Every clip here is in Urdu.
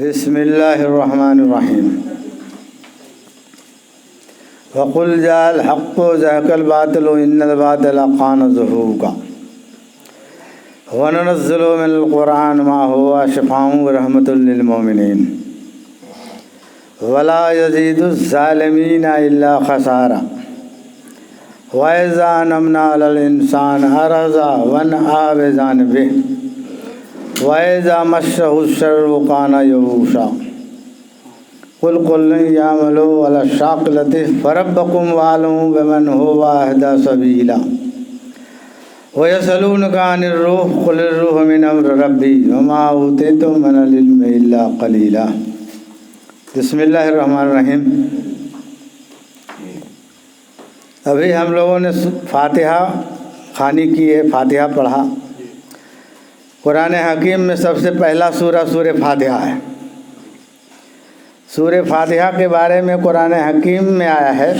بسم اللہ الرحمن الرحیم وقل جاء الحق وزهق الباطل ان الباطل كان زهوقا وننزل من القرآن ما هو شفاء ورحمة للمؤمنين ولا يزيد الظالمين إلا خسارا وإذا أنعمنا على الإنسان أعرض ونأى بجانبه وإذا مسه الشر كان يئوسا قل كل يعمل على شاكلته فربكم واعلموا بمن هو أهدى سبيلا ويسألونك عن الروح قل الروح من أمر ربي وما أوتيتم من العلم إلا قليلا بسم اللہ الرحمن الرحیم۔ ابھی ہم لوگوں نے فاتحہ خوانی کی ہے، فاتحہ پڑھا۔ قرآن حکیم میں سب سے پہلا سورہ سورہ فاتحہ ہے۔ سورہ فاتحہ کے بارے میں قرآن حکیم میں آیا ہے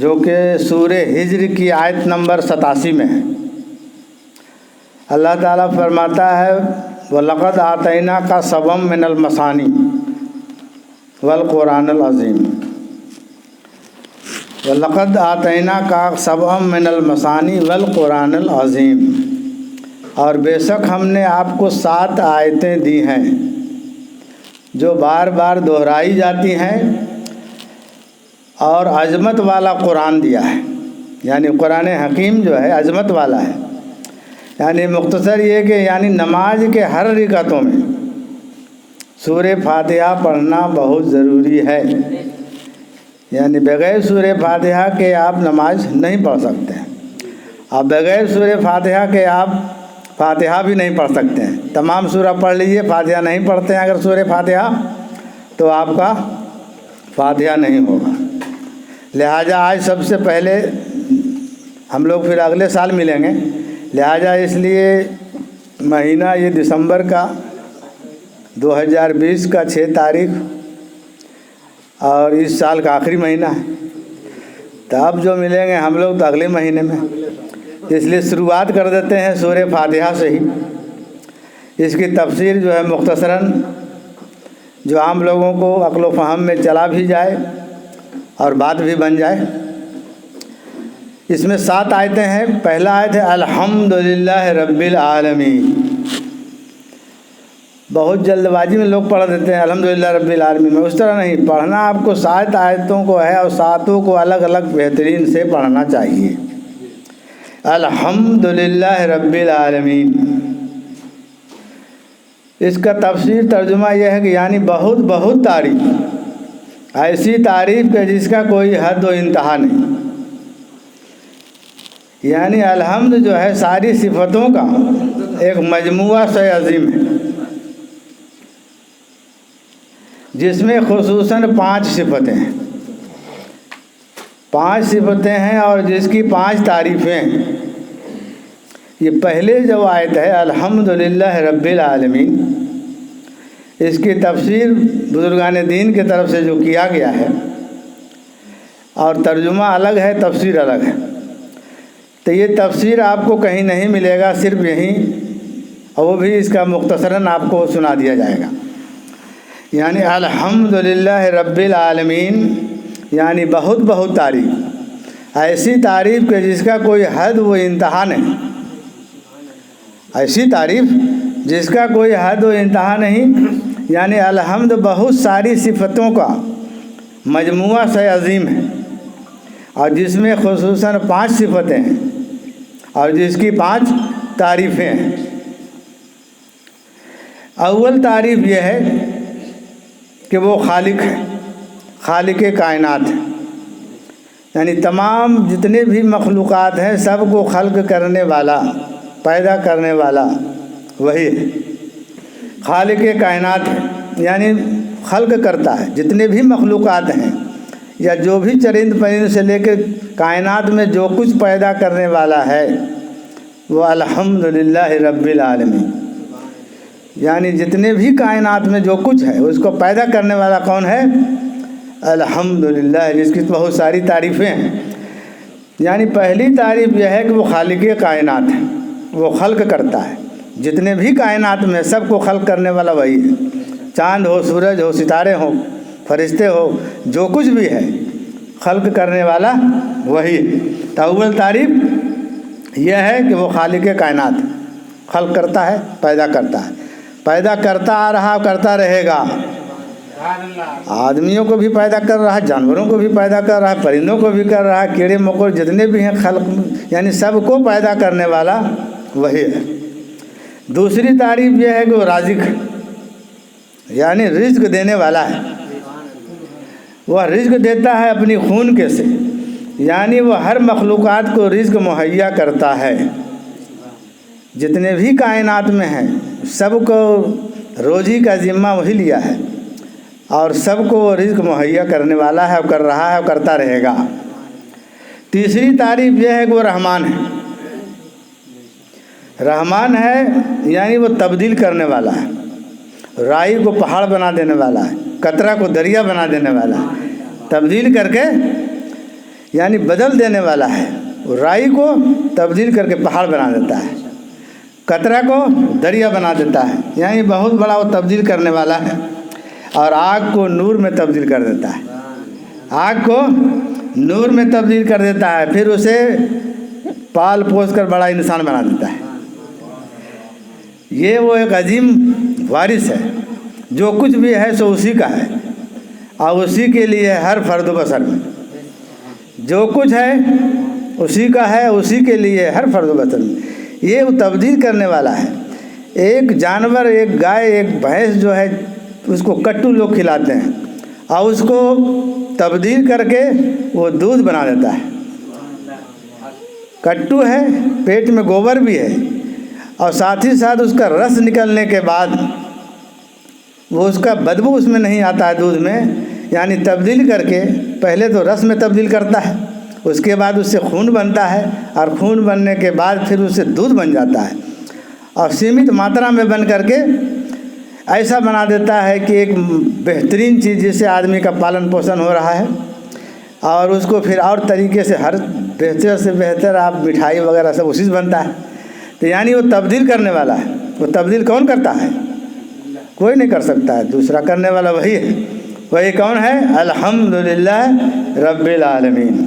جو کہ سورہ ہجر کی آیت نمبر 87 میں ہے۔ اللہ تعالیٰ فرماتا ہے وَلَقَدْ آتَيْنَاكَ سَبْعًا مِنَ الْمَثَانِي وَالْقُرْآنِ الْعَظِيمِ وَلَقَدْ آتَيْنَاكَ سَبْعًا مِنَ الْمَثَانِي وَالْقُرْآنِ الْعَظِيمِ، اور بے شک ہم نے آپ کو 7 آیتیں دی ہیں جو بار بار دہرائی جاتی ہیں، اور عظمت والا قرآن دیا ہے۔ یعنی قرآن حکیم جو ہے عظمت والا ہے۔ یعنی مختصر یہ کہ نماز کے ہر رکعتوں میں سورہ فاتحہ پڑھنا بہت ضروری ہے۔ یعنی بغیر سورہ فاتحہ کے آپ نماز نہیں پڑھ سکتے ہیں، اور بغیر سورہ فاتحہ کے آپ فاتحہ بھی نہیں پڑھ سکتے ہیں۔ تمام سورہ پڑھ لیجئے، فاتحہ نہیں پڑھتے ہیں اگر سورہ فاتحہ تو آپ کا فاتحہ نہیں ہوگا۔ لہٰذا آج سب سے پہلے ہم لوگ پھر اگلے سال ملیں گے، لہٰذا اس لیے مہینہ یہ دسمبر کا 2020 کا 6 تاریخ اور اس سال کا آخری مہینہ ہے، تو اب جو ملیں گے ہم لوگ تو اگلے مہینے میں، اس لیے شروعات کر دیتے ہیں سورہ فاتحہ سے ہی۔ اس کی تفسیر جو ہے مختصراً جو عام لوگوں کو عقل و فہم میں چلا بھی جائے اور بات بھی بن جائے۔ اس میں 7 آیتیں ہیں۔ پہلا آیت ہے الحمدللہ رب العالمین۔ بہت جلد بازی میں لوگ پڑھ دیتے ہیں الحمدللہ رب العالمین میں، اس طرح نہیں پڑھنا، آپ کو 7 آیتوں کو ہے اور 7 کو الگ الگ بہترین سے پڑھنا چاہیے۔ الحمدللہ رب العالمین، اس کا تفسیر ترجمہ یہ ہے کہ بہت بہت تعریف، ایسی تعریف کہ جس کا کوئی حد و انتہا نہیں۔ الحمد جو ہے ساری صفتوں کا ایک مجموعہ سے عظیم ہے، جس میں خصوصاً 5 صفتیں ہیں، 5 صفتیں ہیں اور جس کی 5 تعریفیں ہیں۔ یہ پہلے جو آیت ہے الحمدللہ رب العالمین، اس کی تفسیر بزرگان دین کی طرف سے جو کیا گیا ہے، اور ترجمہ الگ ہے، تفسیر الگ ہے، تو یہ تفسیر آپ کو کہیں نہیں ملے گا، صرف یہیں، اور وہ بھی اس کا مختصراً آپ کو سنا دیا جائے گا۔ الحمدللہ رب العالمین بہت بہت تعریف، ایسی تعریف کہ جس کا کوئی حد و انتہا نہیں، ایسی تعریف جس کا کوئی حد و انتہا نہیں۔ الحمد بہت ساری صفتوں کا مجموعہ سے عظیم ہے، اور جس میں خصوصاً 5 صفتیں ہیں اور جس کی 5 تعریفیں ہیں۔ اول تعریف یہ ہے کہ وہ خالق ہے، خالق کائنات ہے، تمام جتنے بھی مخلوقات ہیں سب کو خلق کرنے والا، پیدا کرنے والا وہی ہے، خالق کائنات ہے، خلق کرتا ہے جتنے بھی مخلوقات ہیں، یا جو بھی چرند پرند سے لے کے کائنات میں جو کچھ پیدا کرنے والا ہے وہ الحمدللہ رب العالمین۔ جتنے بھی کائنات میں جو کچھ ہے اس کو پیدا کرنے والا کون ہے؟ الحمدللہ، جس کی بہت ساری تعریفیں ہیں۔ پہلی تعریف یہ ہے کہ وہ خالق کائنات ہے، وہ خلق کرتا ہے، جتنے بھی کائنات میں سب کو خلق کرنے والا وہی ہے۔ چاند ہو، سورج ہو، ستارے ہوں، فرشتے ہو، جو کچھ بھی ہے خلق کرنے والا وہی ہے۔ تو اول تعریف یہ ہے کہ وہ خالق کائنات خلق کرتا ہے، پیدا کرتا ہے، پیدا کرتا آ رہا، کرتا رہے گا۔ آدمیوں کو بھی پیدا کر رہا ہے، جانوروں کو بھی پیدا کر رہا ہے، پرندوں کو بھی کر رہا ہے، کیڑے مکوڑے جتنے بھی ہیں خلق، یعنی سب کو پیدا کرنے والا وہی ہے۔ دوسری تعریف یہ ہے کہ وہ رازق ہے، یعنی رزق دینے والا ہے۔ وہ رزق دیتا ہے اپنی خون کے سے، یعنی وہ ہر مخلوقات کو رزق مہیا کرتا ہے۔ جتنے بھی کائنات میں ہیں سب کو روزی کا ذمہ وہی لیا ہے، اور سب کو وہ رزق مہیا کرنے والا ہے، اور کر رہا ہے، اور کرتا رہے گا۔ تیسری تعریف یہ ہے کہ وہ رحمان ہے۔ رحمان ہے یعنی وہ تبدیل کرنے والا ہے، رائی کو پہاڑ بنا دینے والا ہے، قطرہ کو دریا بنا دینے والا ہے، تبدیل کر کے یعنی بدل دینے والا ہے۔ رائی کو تبدیل کر کے پہاڑ بنا دیتا ہے، قطرہ کو دریا بنا دیتا ہے، یعنی بہت بڑا وہ تبدیل کرنے والا ہے۔ اور آگ کو نور میں تبدیل کر دیتا ہے، آگ کو نور میں تبدیل کر دیتا ہے، پھر اسے پال پوس کر بڑا انسان بنا دیتا ہے۔ یہ وہ ایک عظیم وارث ہے، جو کچھ بھی ہے سو اسی کا ہے، اور اسی کے لیے ہر فرد و بسر میں جو کچھ ہے اسی کا ہے، اسی کے لیے ہر فرد و بسر میں یہ وہ تبدیل کرنے والا ہے۔ ایک جانور، ایک گائے، ایک بھینس جو ہے اس کو کٹو لوگ کھلاتے ہیں، اور اس کو تبدیل کر کے وہ دودھ بنا دیتا ہے۔ کٹو ہے، پیٹ میں گوبر بھی ہے، اور ساتھ ہی ساتھ اس کا رس نکلنے کے بعد وہ اس کا بدبو اس میں نہیں آتا ہے دودھ میں، یعنی تبدیل کر کے پہلے تو رس میں تبدیل کرتا ہے، اس کے بعد اس سے خون بنتا ہے، اور خون بننے کے بعد پھر اس سے دودھ بن جاتا ہے، اور سیمت ماترا میں بن کر کے ایسا بنا دیتا ہے کہ ایک بہترین چیز جس سے آدمی کا پالن پوشن ہو رہا ہے، اور اس کو پھر اور طریقے سے ہر بہتر سے بہتر آپ مٹھائی وغیرہ سب اسی سے بنتا ہے۔ تو یعنی وہ تبدیل کرنے والا ہے۔ وہ تبدیل کون کرتا ہے؟ کوئی نہیں کر سکتا ہے، دوسرا کرنے والا وہی ہے۔ وہی کون ہے؟ الحمدللہ رب العالمین۔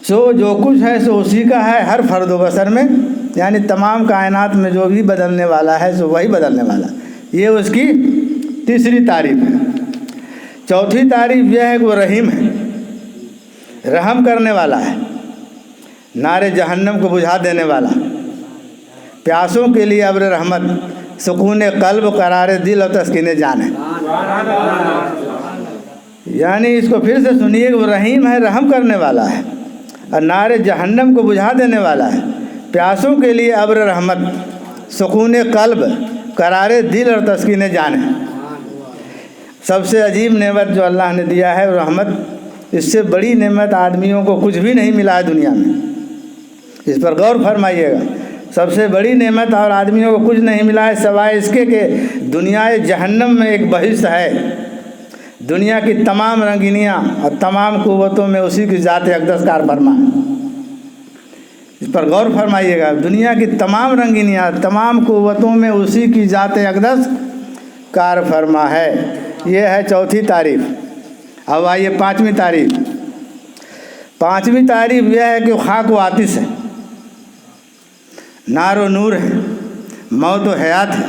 سو جو کچھ ہے سو اسی کا ہے، ہر فرد و بسر میں، یعنی تمام کائنات میں جو بھی بدلنے والا ہے سو وہی بدلنے والا ہے۔ یہ اس کی تیسری تعریف ہے۔ چوتھی تعریف یہ ہے کہ وہ رحیم ہے، رحم کرنے والا ہے، نار جہنم کو بجھا دینے والا، پیاسوں کے لیے ابر رحمت، سکون قلب، قرار دل اور تسکین جان ہے۔ یعنی اس کو پھر سے سنیے کہ وہ رحیم ہے، رحم کرنے والا ہے، اور نار جہنم کو بجھا دینے والا ہے، پیاسوں کے لیے ابر رحمت، سکون قلب، قرار دل اور تسکین جان ہے۔ سب سے عجیب نعمت جو اللہ نے دیا ہے رحمت، اس سے بڑی نعمت آدمیوں کو کچھ بھی نہیں ملا ہے دنیا میں، اس پر غور فرمائیے گا۔ سب سے بڑی نعمت اور آدمیوں کو کچھ نہیں ملا ہے سوائے اس کے کہ دنیا جہنم میں ایک بہشت ہے۔ دنیا کی تمام رنگینیاں اور تمام قوتوں میں اسی کی ذات اقدس کار فرما ہے۔ اس پر غور فرمائیے گا، دنیا کی تمام رنگینیاں، تمام قوتوں میں اسی کی ذات اقدس کار فرما ہے۔ یہ ہے چوتھی تعریف۔ اب آئیے پانچویں تعریف۔ پانچویں تعریف یہ ہے کہ خاک و آتش ہے، نار و نور ہے، موت و حیات ہے،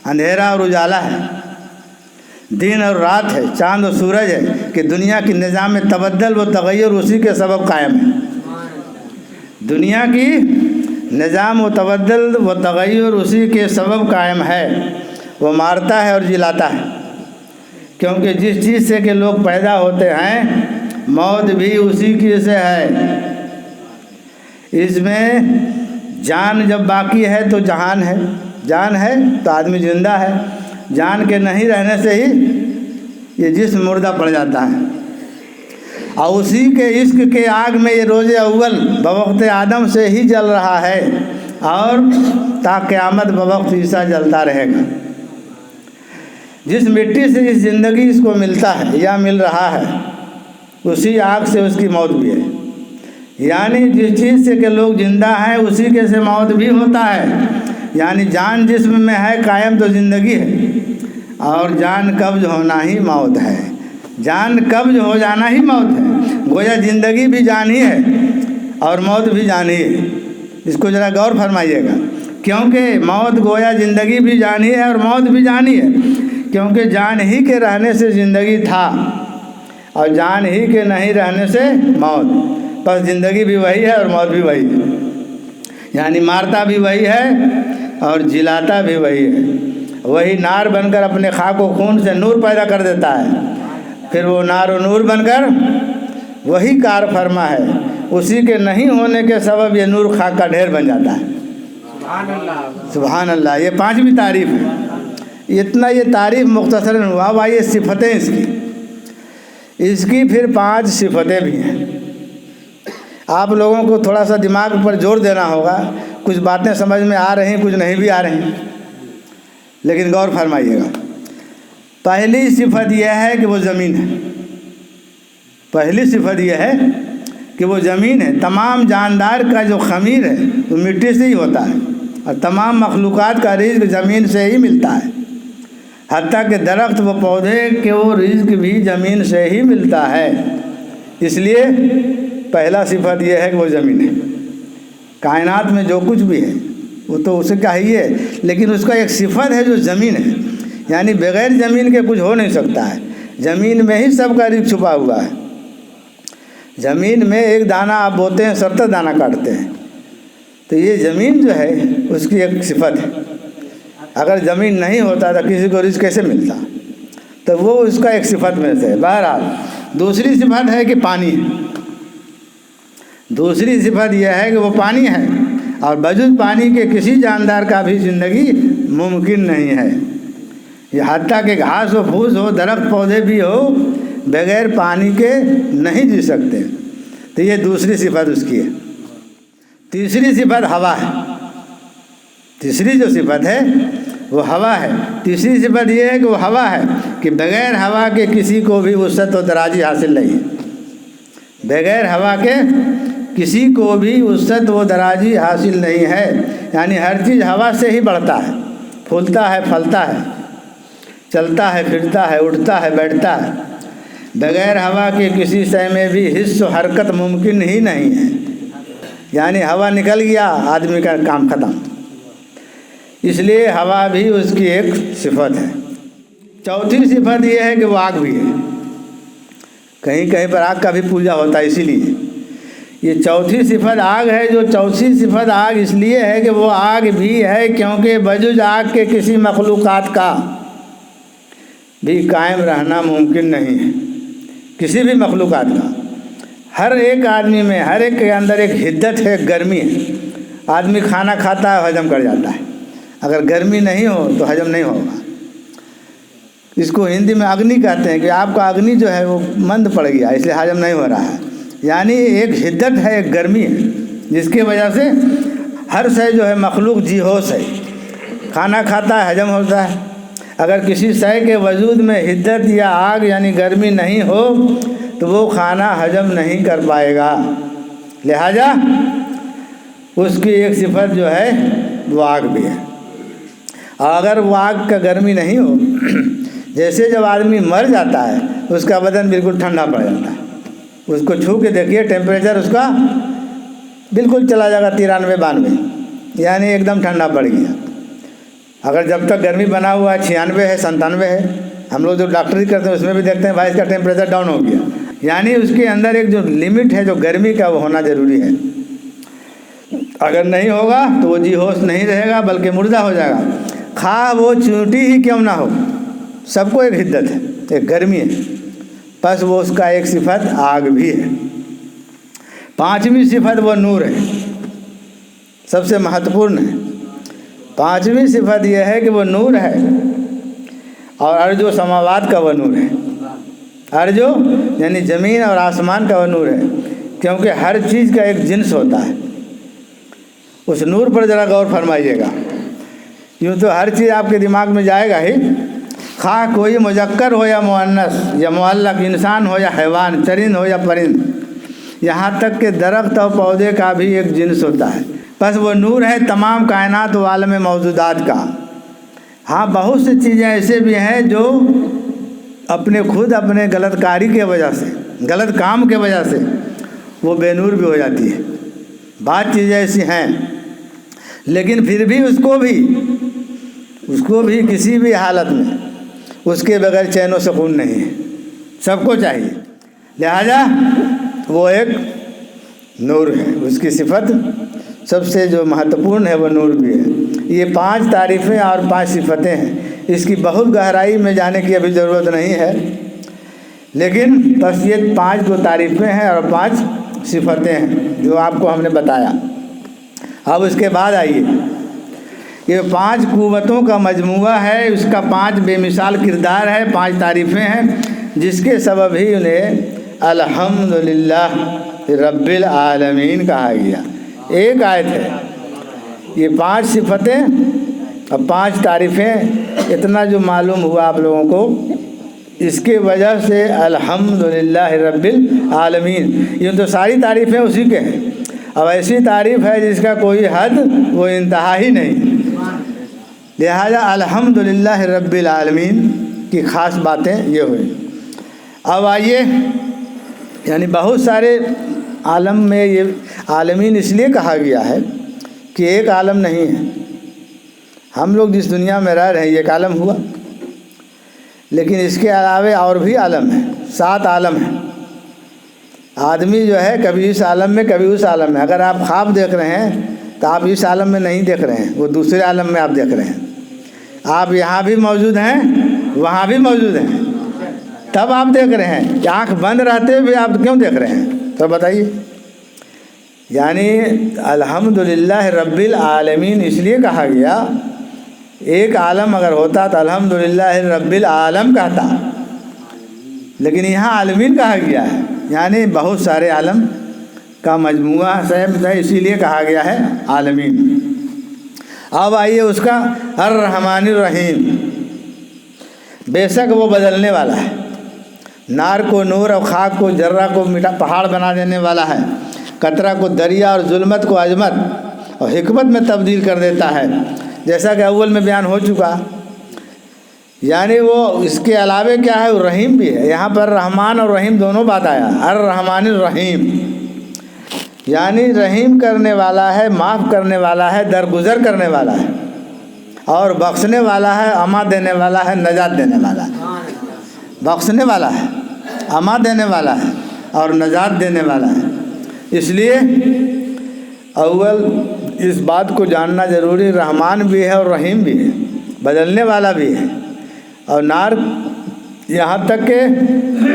اندھیرا اور اجالا ہے، دن اور رات ہے، چاند و سورج ہے، کہ دنیا کی نظام تبدل و تغیر اسی کے سبب قائم ہے۔ دنیا کی نظام و تبدل و تغیر اسی کے سبب قائم ہے۔ وہ مارتا ہے اور جلاتا ہے، کیونکہ جس چیز سے کہ لوگ پیدا ہوتے ہیں موت بھی اسی کی سے ہے۔ اس میں جان جب باقی ہے تو جہان ہے، جان ہے تو آدمی زندہ ہے، جان کے نہیں رہنے سے ہی یہ جسم مردہ پڑ جاتا ہے۔ اور اسی کے عشق کے آگ میں یہ روز اول بوقت آدم سے ہی جل رہا ہے، اور تا قیامت بوقت عیسیٰ جلتا رہے گا۔ جس مٹی سے اس زندگی اس کو ملتا ہے یا مل رہا ہے، اسی آگ سے اس کی موت بھی ہے۔ یعنی جس چیز سے کہ لوگ زندہ ہیں اسی کے سے موت بھی ہوتا ہے۔ یعنی جان جسم میں ہے قائم تو زندگی ہے، اور جان قبض ہونا ہی موت ہے، جان قبض ہو جانا ہی موت ہے۔ گویا زندگی بھی جان ہی ہے اور موت بھی جان ہی ہے۔ اس کو ذرا غور فرمائیے گا، کیونکہ موت گویا زندگی بھی جان ہی ہے اور موت بھی جان ہی ہے، کیونکہ جان ہی کے رہنے سے زندگی تھا اور جان ہی کے نہیں رہنے سے موت، بس زندگی بھی وہی ہے اور موت بھی وہی ہے، یعنی مارتا بھی وہی ہے اور جلاتا بھی وہی ہے۔ وہی نار بن کر اپنے خاک و خون سے نور پیدا کر دیتا ہے، پھر وہ نار و نور بن کر وہی کار فرما ہے، اسی کے نہیں ہونے کے سبب یہ نور خاک کا ڈھیر بن جاتا ہے۔ سبحان اللہ، سبحان اللہ۔ یہ پانچویں تعریف ہے، اتنا یہ تعریف مختصراً ہوا۔ اب آئیے صفتیں اس کی پھر 5 صفتیں بھی ہیں۔ آپ لوگوں کو تھوڑا سا دماغ پر زور دینا ہوگا، کچھ باتیں سمجھ میں آ رہی ہیں، کچھ نہیں بھی آ رہی ہیں، لیکن غور فرمائیے گا۔ پہلی صفت یہ ہے کہ وہ زمین ہے، پہلی صفت یہ ہے کہ وہ زمین ہے۔ تمام جاندار کا جو خمیر ہے وہ مٹی سے ہی ہوتا ہے اور تمام مخلوقات کا رزق زمین سے ہی ملتا ہے، حتیٰ کہ درخت و پودے کے وہ رزق بھی زمین سے ہی ملتا ہے۔ اس لیے پہلا صفت یہ ہے کہ وہ زمین ہے۔ کائنات میں جو کچھ بھی ہے وہ تو اسے کا ہی ہے، لیکن اس کا ایک صفت ہے جو زمین ہے، یعنی بغیر زمین کے کچھ ہو نہیں سکتا ہے۔ زمین میں ہی سب کا رزق چھپا ہوا ہے۔ زمین میں ایک دانہ آپ بوتے ہیں، 70 دانہ کاٹتے ہیں، تو یہ زمین جو ہے اس کی ایک صفت ہے۔ اگر زمین نہیں ہوتا تو کسی کو رزق کیسے ملتا؟ تو وہ اس کا ایک صفت میں سے ہے۔ بہرحال دوسری صفت ہے کہ پانی ہے۔ دوسری صفت یہ ہے کہ وہ پانی ہے اور بجز پانی کے کسی جاندار کا بھی زندگی ممکن نہیں ہے۔ یہ حتیٰ کہ گھاس و پھوس ہو، درخت پودے بھی ہو، بغیر پانی کے نہیں جی سکتے۔ تو یہ دوسری صفت اس کی ہے۔ تیسری صفت ہوا ہے۔ تیسری جو صفت ہے وہ ہوا ہے۔ تیسری صفت یہ ہے کہ وہ ہوا ہے کہ بغیر ہوا کے کسی کو بھی وسعت و درازی حاصل نہیں ہے۔ بغیر ہوا کے کسی کو بھی وسعت و درازی حاصل نہیں ہے، یعنی ہر چیز ہوا سے ہی بڑھتا ہے، پھولتا ہے، پھلتا ہے، چلتا ہے، پھرتا ہے، اٹھتا ہے، بیٹھتا ہے۔ بغیر ہوا کے کسی شے میں بھی حس و حرکت ممکن ہی نہیں ہے، یعنی ہوا نکل گیا آدمی کا کام ختم۔ اس لیے ہوا بھی اس کی ایک صفت ہے۔ چوتھی صفت یہ ہے کہ وہ آگ بھی ہے۔ کہیں کہیں پر آگ کا بھی پوجا ہوتا ہے، اسی لیے یہ چوتھی صفت آگ ہے۔ جو چوتھی صفت آگ اس لیے ہے کہ وہ آگ بھی ہے کیونکہ بجز آگ کے کسی مخلوقات کا بھی قائم رہنا ممکن نہیں ہے، کسی بھی مخلوقات کا۔ ہر ایک آدمی میں، ہر ایک کے اندر ایک حدت ہے، ایک گرمی ہے۔ آدمی کھانا کھاتا ہے، ہضم کر جاتا ہے، اگر گرمی نہیں ہو تو ہضم نہیں ہوگا۔ اس کو ہندی میں اگنی کہتے ہیں کہ آپ کا اگنی جو ہے وہ مند پڑ گیا، اس لیے ہضم نہیں ہو رہا ہے۔ یعنی ایک حدت ہے، ایک گرمی ہے، جس کی وجہ سے ہر شے جو ہے مخلوق جی ہوش ہے، کھانا کھاتا ہے، ہضم ہوتا ہے۔ اگر کسی شے کے وجود میں حدت یا آگ یعنی گرمی نہیں ہو تو وہ کھانا ہضم نہیں کر پائے گا، لہذا اس کی ایک صفت جو ہے وہ آگ بھی ہے۔ اور اگر وہ آگ کا گرمی نہیں ہو، جیسے جب آدمی مر جاتا ہے اس کا بدن بالکل ٹھنڈا پڑ جاتا ہے، اس کو چھو کے دیکھیے، ٹیمپریچر اس کا بالکل چلا جائے گا 93 92، یعنی ایک دم ٹھنڈا پڑ گیا۔ اگر جب تک گرمی بنا ہوا ہے 96 ہے 97 ہے، ہم لوگ جو ڈاکٹری کرتے ہیں اس میں بھی دیکھتے ہیں بھائی اس کا ٹیمپریچر ڈاؤن ہو گیا، یعنی اس کے اندر ایک جو لمٹ ہے جو گرمی کا وہ ہونا ضروری ہے۔ اگر نہیں ہوگا تو وہ جی ہوش نہیں رہے گا بلکہ مردہ ہو جائے گا، خواہ وہ چونٹی ہی کیوں نہ ہو۔ سب کو ایک حدت ہے، ایک گرمی ہے، بس وہ اس کا ایک صفت آگ بھی ہے۔ پانچویں صفت وہ نور ہے، سب سے مہتوپورن ہے۔ پانچویں صفت یہ ہے کہ وہ نور ہے اور ارض و سماوات کا وہ نور ہے۔ ارض یعنی زمین اور آسمان کا وہ نور ہے، کیونکہ ہر چیز کا ایک جنس ہوتا ہے۔ اس نور پر ذرا غور فرمائیے گا، یوں تو ہر چیز آپ کے دماغ میں جائے گا ہی، خواہ کوئی مذکر ہو یا مؤنث یا معلق، انسان ہو یا حیوان، چرند ہو یا پرند، یہاں تک کہ درخت اور پودے کا بھی ایک جنس ہوتا ہے۔ بس وہ نور ہے تمام کائنات و عالم موجودات کا، ہاں بہت سی چیزیں ایسے بھی ہیں جو اپنے غلط کاری کی وجہ سے، غلط کام کی وجہ سے وہ بے نور بھی ہو جاتی ہے، بعض چیزیں ایسی ہیں، لیکن پھر بھی اس کو بھی کسی بھی حالت میں اس کے بغیر چین و سکون نہیں ہے، سب کو چاہیے، لہذا وہ ایک نور ہے، اس کی صفت سب سے جو مہتوپورن ہے وہ نور بھی ہے۔ یہ 5 تعریفیں اور 5 صفتیں ہیں، اس کی بہت گہرائی میں جانے کی ابھی ضرورت نہیں ہے، لیکن بس یہ 5 جو تعریفیں ہیں اور 5 صفتیں ہیں جو آپ کو ہم نے بتایا۔ اب اس کے بعد آئیے، یہ 5 قوتوں کا مجموعہ ہے، اس کا 5 بے مثال کردار ہے، 5 تعریفیں ہیں، جس کے سبب ہی انہیں الحمدللہ رب العالمین کہا گیا۔ ایک آیت ہے، یہ 5 صفتیں اور 5 تعریفیں، اتنا جو معلوم ہوا آپ لوگوں کو، اس کے وجہ سے الحمدللہ رب العالمین، یہ تو ساری تعریفیں اسی کے ہیں۔ اب ایسی تعریف ہے جس کا کوئی حد وہ انتہا ہی نہیں، لہذا الحمدللہ رب العالمین کی خاص باتیں یہ ہوئی۔ اب آئیے، یعنی بہت سارے عالم میں یہ عالمین اس لیے کہا گیا ہے کہ ایک عالم نہیں ہے، ہم لوگ جس دنیا میں رہ رہے ہیں یہ ایک عالم ہوا، لیکن اس کے علاوہ اور بھی عالم ہیں، 7 عالم ہیں۔ آدمی جو ہے کبھی اس عالم میں کبھی اس عالم میں، اگر آپ خواب دیکھ رہے ہیں تو آپ اس عالم میں نہیں دیکھ رہے ہیں، وہ دوسرے عالم میں آپ دیکھ رہے ہیں، آپ یہاں بھی موجود ہیں وہاں بھی موجود ہیں، تب آپ دیکھ رہے ہیں کہ آنکھ بند رہتے ہوئے آپ کیوں دیکھ رہے ہیں؟ تو بتائیے، یعنی الحمدللہ رب العالمین اس لیے کہا گیا، ایک عالم اگر ہوتا تو الحمدللہ رب العالم کہتا، لیکن یہاں عالمین کہا گیا ہے، یعنی بہت سارے عالم کا مجموعہ ہے، اسی لیے کہا گیا ہے عالمین۔ اب آئیے اس کا الرحمن الرحیم، بے شک وہ بدلنے والا ہے، نار کو نور اور خاک کو جرہ کو میٹھا پہاڑ بنا دینے والا ہے، قطرہ کو دریا اور ظلمت کو عظمت اور حکمت میں تبدیل کر دیتا ہے، جیسا کہ اول میں بیان ہو چکا۔ یعنی وہ اس کے علاوہ کیا ہے، رحیم بھی ہے، یہاں پر رحمان اور رحیم دونوں بات آیا، الرحمن الرحیم، یعنی رحیم کرنے والا ہے، معاف کرنے والا ہے، درگزر کرنے والا ہے، اور بخشنے والا ہے، اما دینے والا ہے، نجات دینے والا ہے، بخشنے والا ہے، اما دینے والا ہے اور نجات دینے والا ہے۔ اس لیے اول اس بات کو جاننا ضروری، رحمان بھی ہے اور رحیم بھی ہے، بدلنے والا بھی ہے، اور نار یہاں تک کہ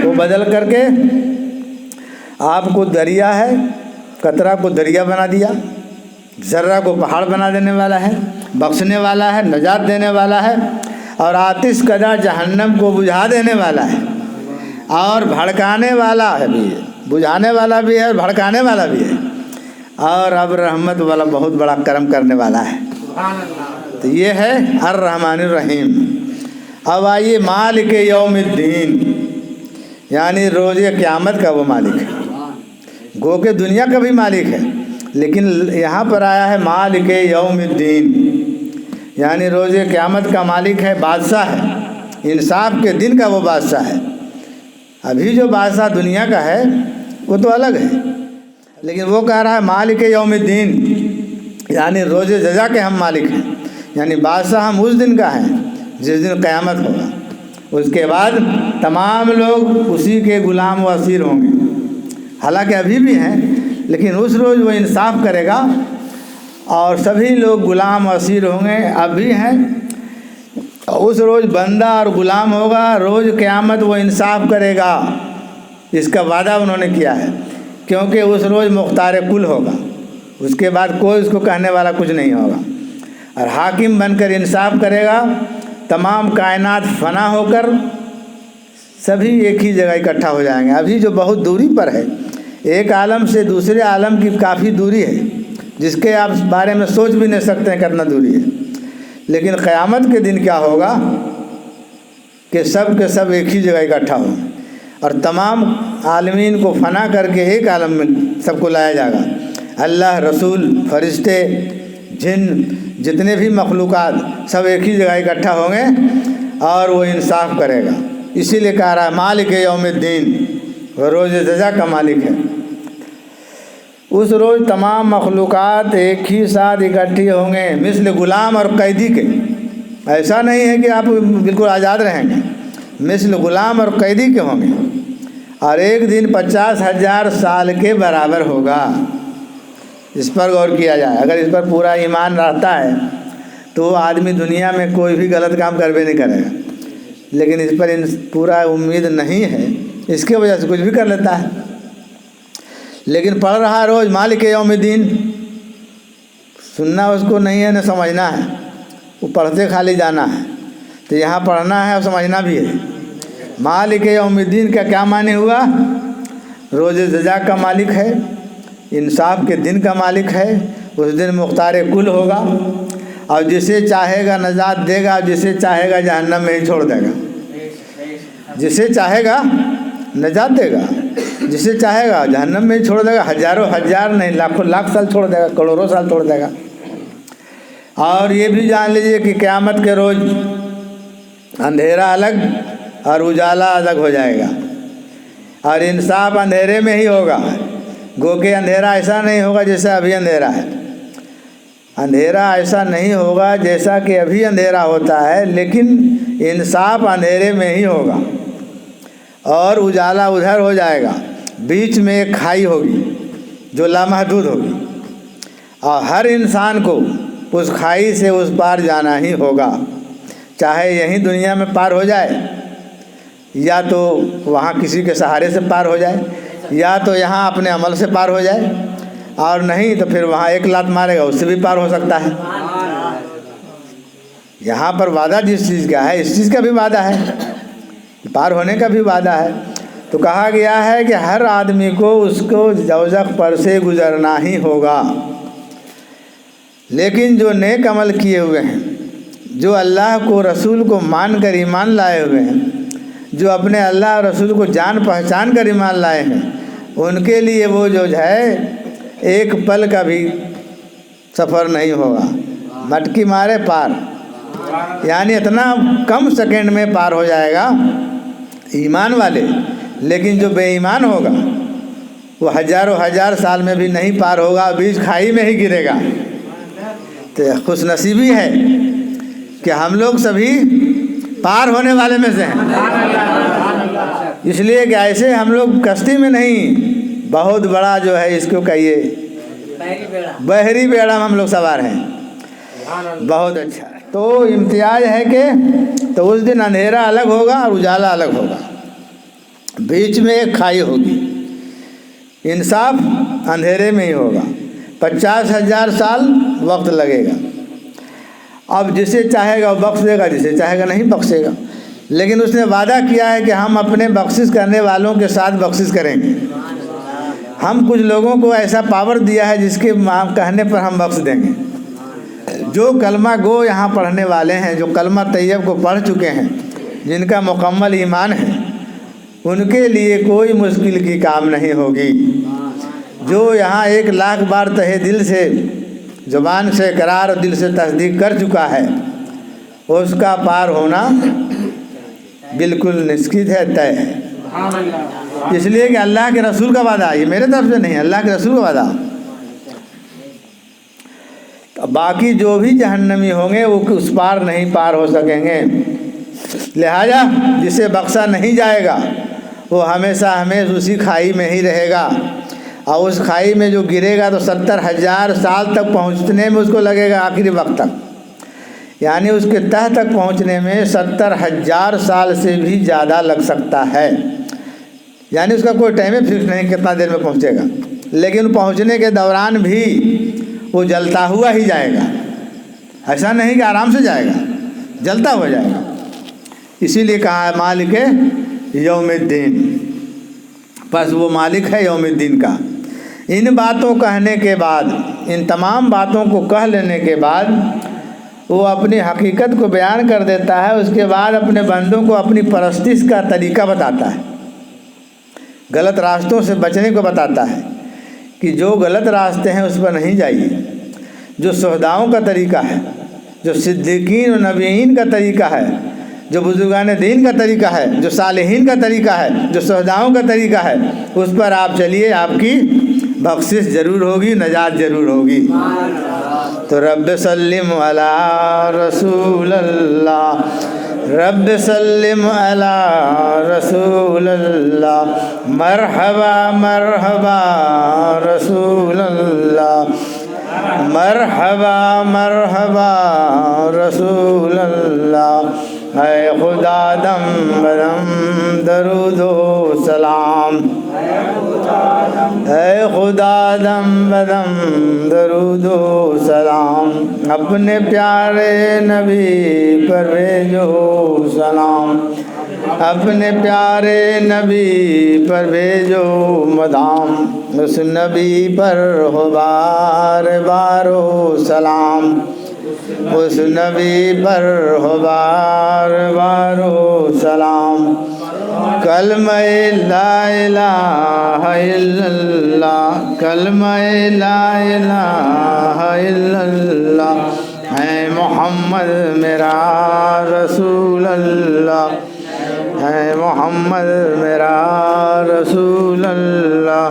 وہ بدل کر کے آپ کو دریا ہے، قطرہ کو دریا بنا دیا، ذرہ کو پہاڑ بنا دینے والا ہے، بخشنے والا ہے، نجات دینے والا ہے، اور آتش کدہ جہنم کو بجھا دینے والا ہے، اور بھڑکانے والا ہے بھی، بجھانے والا بھی ہے اور بھڑکانے والا بھی ہے، اور اب رحمت والا بہت بڑا کرم کرنے والا ہے۔ تو یہ ہے الرحمن الرحیم۔ اب آئیے مالک یوم الدین، یعنی روز قیامت کا وہ مالک ہے، گو کہ دنیا کا بھی مالک ہے، لیکن یہاں پر آیا ہے مالک یوم الدین، یعنی روز قیامت کا مالک ہے، بادشاہ ہے، انصاف کے دن کا وہ بادشاہ ہے۔ ابھی جو بادشاہ دنیا کا ہے وہ تو الگ ہے، لیکن وہ کہہ رہا ہے مالک یوم الدین، یعنی روز جزا کے ہم مالک ہیں، یعنی بادشاہ ہم اس دن کا ہیں جس دن قیامت ہوگا، اس کے بعد تمام لوگ اسی کے غلام و اسیر ہوں گے، حالانکہ ابھی بھی ہیں، لیکن اس روز وہ انصاف کرے گا اور سبھی لوگ غلام و اسیر ہوں گے، اب بھی ہیں، اس روز بندہ اور غلام ہوگا، روز قیامت وہ انصاف کرے گا، اس کا وعدہ انہوں نے کیا ہے، کیونکہ اس روز مختار کل ہوگا، اس کے بعد کوئی اس کو کہنے والا کچھ نہیں ہوگا، اور حاکم بن کر انصاف کرے گا، تمام کائنات فنا ہو کر سبھی ایک ہی جگہ اکٹھا ہو جائیں گے۔ ابھی جو بہت دوری پر ہے، ایک عالم سے دوسرے عالم کی کافی دوری ہے، جس کے آپ بارے میں سوچ بھی نہیں سکتے ہیں کتنا دوری ہے، لیکن قیامت کے دن کیا ہوگا کہ سب کے سب ایک ہی جگہ اکٹھا ہوں، اور تمام عالمین کو فنا کر کے ایک عالم میں سب کو لایا جائے گا، اللہ، رسول، فرشتے، جن جتنے بھی مخلوقات سب ایک ہی جگہ اکٹھا ہوں گے اور وہ انصاف کرے گا. اسی لیے کہہ رہا ہے مالک یوم الدین، وہ روز جزا کا مالک ہے. اس روز تمام مخلوقات ایک ہی ساتھ اکٹھی ہوں گے مثل غلام اور قیدی کے. ایسا نہیں ہے کہ آپ بالکل آزاد رہیں گے، مثل غلام اور قیدی کے ہوں گے. اور ایک دن 50,000 سال کے برابر ہوگا. اس پر غور کیا جائے، اگر اس پر پورا ایمان رہتا ہے تو وہ آدمی دنیا میں کوئی بھی غلط کام کربے نہیں کرے گا. لیکن اس پر پورا امید نہیں ہے، اس کی وجہ سے کچھ بھی کر لیتا ہے. لیکن پڑھ رہا روز مالک یوم الدین، سننا اس کو نہیں ہے نہ سمجھنا ہے، وہ پڑھتے خالی جانا ہے. تو یہاں پڑھنا ہے اور سمجھنا بھی ہے. مالک یوم الدین کا کیا معنی ہوا؟ روز جزا کا مالک ہے، انصاف کے دن کا مالک ہے. اس دن مختار کل ہوگا اور جسے چاہے گا نجات دے گا، جسے چاہے گا جہنم میں ہی چھوڑ دے گا. جسے چاہے گا نجات دے گا، جسے چاہے گا جہنم میں ہی چھوڑ دے گا. ہزاروں ہزار نہیں، لاکھوں لاکھ سال چھوڑ دے گا، کروڑوں سال چھوڑ دے گا. اور یہ بھی جان لیجئے کہ قیامت کے روز اندھیرا الگ اور اجالا الگ ہو جائے گا. اور انصاف اندھیرے میں ہی ہوگا. گو کہ اندھیرا ایسا نہیں ہوگا جیسا ابھی اندھیرا ہے. اندھیرا ایسا نہیں ہوگا جیسا کہ ابھی اندھیرا ہوتا ہے، لیکن انصاف اندھیرے میں ہی ہوگا. اور اجالا ادھر ہو جائے گا. بیچ میں ایک کھائی ہوگی جو لامحدود ہوگی، اور ہر انسان کو اس کھائی سے اس پار جانا ہی ہوگا. چاہے یہیں دنیا میں پار ہو جائے، یا تو وہاں کسی کے سہارے سے پار ہو جائے، یا تو یہاں اپنے عمل سے پار ہو جائے، اور نہیں تو پھر وہاں ایک لات مارے گا اس سے بھی پار ہو سکتا ہے. یہاں پر وعدہ جس چیز کا ہے اس چیز کا بھی وعدہ ہے، پار ہونے کا بھی وعدہ ہے. تو کہا گیا ہے کہ ہر آدمی کو اس کو دوزخ پر سے گزرنا ہی ہوگا. لیکن جو نیک عمل کیے ہوئے ہیں، جو اللہ کو رسول کو مان کر ایمان لائے ہوئے ہیں، جو اپنے اللہ اور رسول کو جان پہچان کر ایمان لائے ہیں، ان کے لیے وہ جو ہے ایک پل کا بھی سفر نہیں ہوگا. مٹکی مارے پار، یعنی اتنا کم سیکنڈ میں پار ہو جائے گا ایمان والے. لیکن جو بے ایمان ہوگا وہ ہزاروں ہزار سال میں بھی نہیں پار ہوگا، بیچ کھائی میں ہی گرے گا. تو خوش نصیبی ہے کہ ہم لوگ سبھی پار ہونے والے میں سے ہیں. اس لیے کہ ایسے ہم لوگ کشتی میں نہیں، بہت بڑا جو ہے اس کو کہیے بحری بیڑا میں ہم لوگ سوار ہیں. بہت اچھا. تو امتیاز ہے کہ تو اس دن اندھیرا الگ ہوگا اور اجالا الگ ہوگا، بیچ میں ایک کھائی ہوگی. انصاف اندھیرے میں ہی ہوگا. 50,000 سال وقت لگے گا. اب جسے چاہے گا وہ بخش دے گا، جسے چاہے گا نہیں بخشے گا. لیکن اس نے وعدہ کیا ہے کہ ہم اپنے بخشش کرنے والوں کے ساتھ بخشش کریں گے. ہم کچھ لوگوں کو ایسا پاور دیا ہے جس کے کہنے پر ہم بخش دیں گے. جو کلمہ گو یہاں پڑھنے والے ہیں، جو کلمہ طیب کو پڑھ چکے ہیں، جن کا مکمل ایمان ہے، ان کے لیے کوئی مشکل کی کام نہیں ہوگی. جو یہاں 1,00,000 بار تہے دل سے زبان سے اقرار اور دل سے تصدیق کر چکا ہے، اس کا پار ہونا بالکل نشچت ہے، طے ہے. اس لیے کہ اللہ کے رسول کا وعدہ، یہ میرے طرف سے نہیں، اللہ کے رسول کا وعدہ. باقی جو بھی جہنمی ہوں گے وہ اس پار نہیں پار ہو سکیں گے. لہذا جسے بخشا نہیں جائے گا وہ ہمیشہ ہمیشہ اسی کھائی میں ہی رہے گا. اور اس کھائی میں جو گرے گا تو 70,000 سال تک پہنچنے میں اس کو لگے گا، آخری وقت تک. یعنی اس کے تہ تک پہنچنے میں 70,000 سال سے بھی زیادہ لگ سکتا ہے. یعنی اس کا کوئی ٹائم فکس نہیں کتنا دیر میں پہنچے گا. لیکن پہنچنے کے دوران بھی وہ جلتا ہوا ہی جائے گا. ایسا نہیں کہ آرام سے جائے گا، جلتا ہوا جائے گا. اسی لیے کہا ہے مالک یوم الدین. بس وہ مالک ہے یوم الدین کا. ان باتوں کہنے کے بعد، ان تمام باتوں کو کہہ لینے کے بعد وہ اپنی حقیقت کو بیان کر دیتا ہے. اس کے بعد اپنے بندوں کو اپنی پرستش کا طریقہ بتاتا ہے، غلط راستوں سے بچنے کو بتاتا ہے کہ جو غلط راستے ہیں اس پر نہیں جائیے، جو شہداؤں کا طریقہ ہے، جو صدیقین و نبیین کا طریقہ ہے، جو بزرگان دین کا طریقہ ہے، جو صالحین کا طریقہ ہے، جو شہداؤں کا طریقہ ہے، اس پر آپ چلیے، آپ کی بخشش ضرور ہوگی، نجات ضرور ہوگی۔ تو رب سلم علی رسول اللہ، رب سلم علی رسول اللہ، مرحبا مرحبا رسول اللہ، مرحبا مرحبا رسول اللہ، اے خدا دم بدم درود و سلام، اے خدا دم بدم درود و سلام، اپنے پیارے نبی پر بھیجو سلام، اپنے پیارے نبی پر بھیجو مدام، اس نبی پر ہو بار بار و سلام، اس نبی پر ہو بار بار و سلام، کلمہ لا الہ الا اللہ، کلمہ لا الہ الا اللہ، ہے محمد میرا رسول اللہ، ہے محمد میرا رسول اللہ،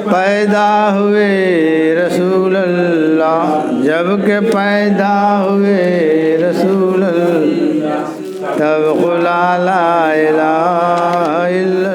پیدا ہوئے رسول اللہ، جب کہ پیدا ہوئے رسول اللہ، تب قل لا الہ الا